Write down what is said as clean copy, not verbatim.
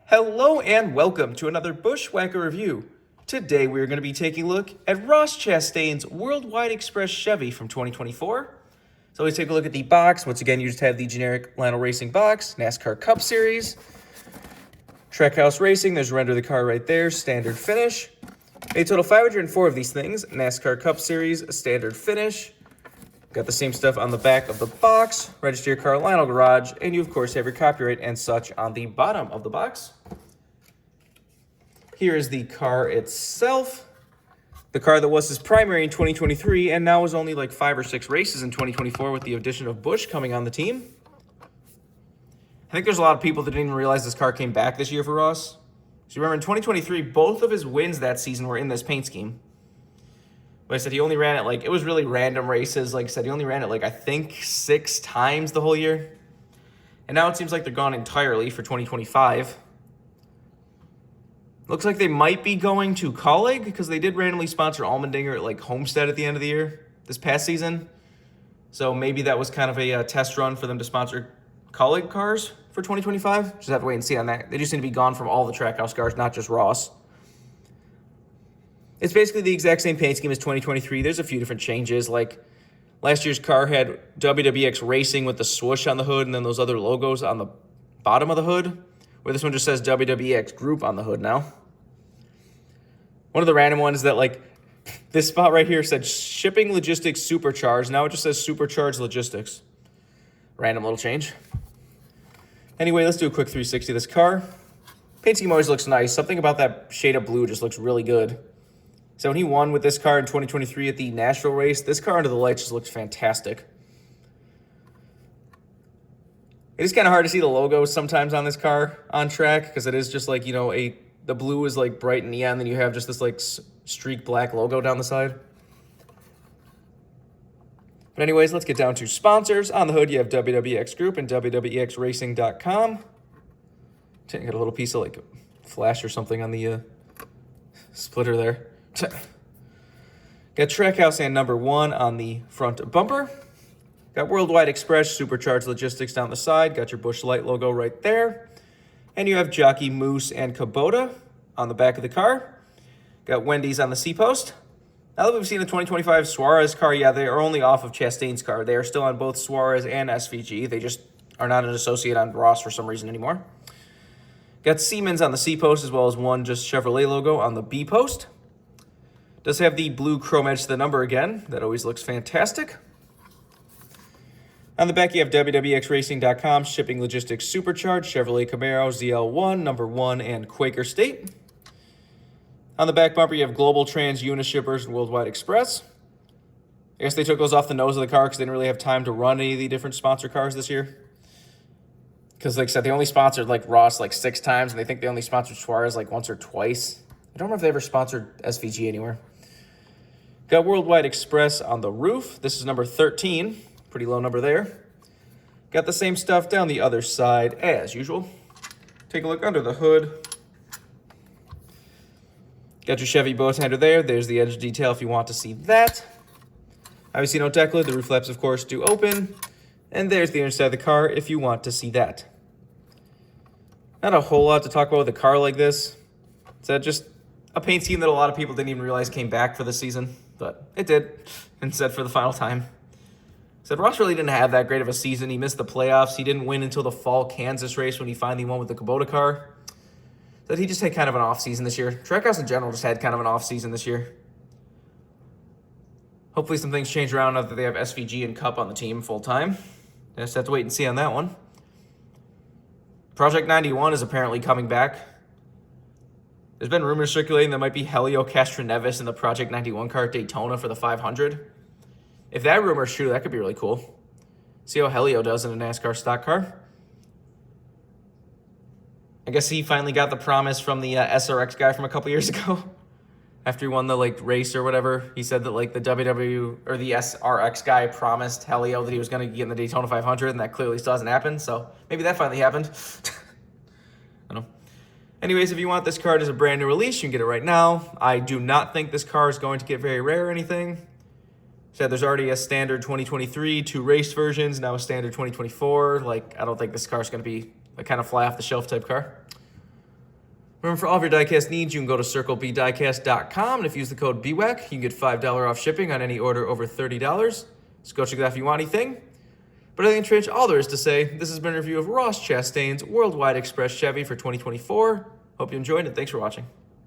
Hello and welcome to another Bushwhacker review. Today we are going to be taking a look at Ross Chastain's Worldwide Express Chevy from 2024. So let's take a look at the box. Once again, you just have the generic Lionel Racing box, NASCAR Cup Series, Trackhouse Racing, there's a render of the car right there, standard finish. A total 504 of these things, NASCAR Cup Series, standard finish. Got the same stuff on the back of the box, register your car, Lionel Garage, and you of course have your copyright and such on the bottom of the box. Here is the car itself. The car that was his primary in 2023 and now is only like 5 or 6 races in 2024 with the addition of Busch coming on the team. I think there's a lot of people that didn't even realize this car came back this year for Ross. So you remember in 2023, both of his wins that season were in this paint scheme. But I said he only ran it like, it was really random races. Like I said, he only ran it like, I think 6 times the whole year. And now it seems like they're gone entirely for 2025. Looks like they might be going to Colleague because they did randomly sponsor Allmendinger at like Homestead at the end of the year this past season. So maybe that was kind of a test run for them to sponsor Colleague cars for 2025. Just have to wait and see on that. They just need to be gone from all the Trackhouse cars, not just Ross. It's basically the exact same paint scheme as 2023. There's a few different changes. Like last year's car had BWhack Racing with the swoosh on the hood and then those other logos on the bottom of the hood, where this one just says BWhack Group on the hood now. One of the random ones that like this spot right here said Shipping Logistics Supercharged. Now it just says Supercharged Logistics. Random little change. Anyway, let's do a quick 360 of this car. Paint scheme always looks nice. Something about that shade of blue just looks really good. So when he won with this car in 2023 at the Nashville race, this car under the lights just looks fantastic. It is kind of hard to see the logo sometimes on this car on track because it is just like, you know, the blue is like bright and neon, then you have just this like streak black logo down the side. But anyways, let's get down to sponsors. On the hood, you have BWhack Group and BWhacksRacing.com. Got a little piece of like flash or something on the splitter there. Got Trackhouse and number 1 on the front bumper. Got Worldwide Express, Supercharged Logistics down the side. Got your Busch Light logo right there. And you have Jockey, Moose, and Kubota on the back of the car. Got Wendy's on the C-post. Now that we've seen the 2025 Suarez car, yeah, they are only off of Chastain's car. They are still on both Suarez and SVG. They just are not an associate on Ross for some reason anymore. Got Siemens on the C-post as well as one just Chevrolet logo on the B-post. Does have the blue chrome edge to the number again. That always looks fantastic. On the back, you have BWhacksRacing.com, Shipping Logistics Supercharged, Chevrolet Camaro, ZL1, number 1, and Quaker State. On the back bumper, you have Global Trans, Unishippers, and Worldwide Express. I guess they took those off the nose of the car because they didn't really have time to run any of the different sponsor cars this year. Because like I said, they only sponsored like Ross like 6 times, and they think they only sponsored Suarez like once or twice. I don't remember if they ever sponsored SVG anywhere. Got Worldwide Express on the roof. This is number 13. Pretty low number there. Got the same stuff down the other side as usual. Take a look under the hood. Got your Chevy bow tender there. There's the edge detail if you want to see that. Obviously no deck lid. The roof flaps, of course, do open. And there's the inside of the car if you want to see that. Not a whole lot to talk about with a car like this. It's just a paint scheme that a lot of people didn't even realize came back for this season. But it did, and said for the final time. Said Ross really didn't have that great of a season. He missed the playoffs. He didn't win until the fall Kansas race when he finally won with the Kubota car. Said he just had kind of an off season this year. Trackhouse in general just had kind of an off season this year. Hopefully some things change around now that they have SVG and Cup on the team full time. Just have to wait and see on that one. Project 91 is apparently coming back. There's been rumors circulating there might be Helio Castroneves in the Project 91 car at Daytona for the 500. If that rumor is true, that could be really cool. See how Helio does in a NASCAR stock car. I guess he finally got the promise from the SRX guy from a couple years ago. After he won the like race or whatever, he said that like the WW or the SRX guy promised Helio that he was going to get in the Daytona 500, and that clearly still hasn't happened. So maybe that finally happened. I don't know. Anyways, if you want this card as a brand new release, you can get it right now. I do not think this car is going to get very rare or anything. Said there's already a standard 2023, 2 race versions, now a standard 2024. Like, I don't think this car is going to be a kind of fly off the shelf type car. Remember, for all of your diecast needs, you can go to circlebdiecast.com, and if you use the code BWhack, you can get $5 off shipping on any order over $30. So go check it out if you want anything. But I think pretty much all there is to say. This has been a review of Ross Chastain's Worldwide Express Chevy for 2024. Hope you enjoyed it. Thanks for watching.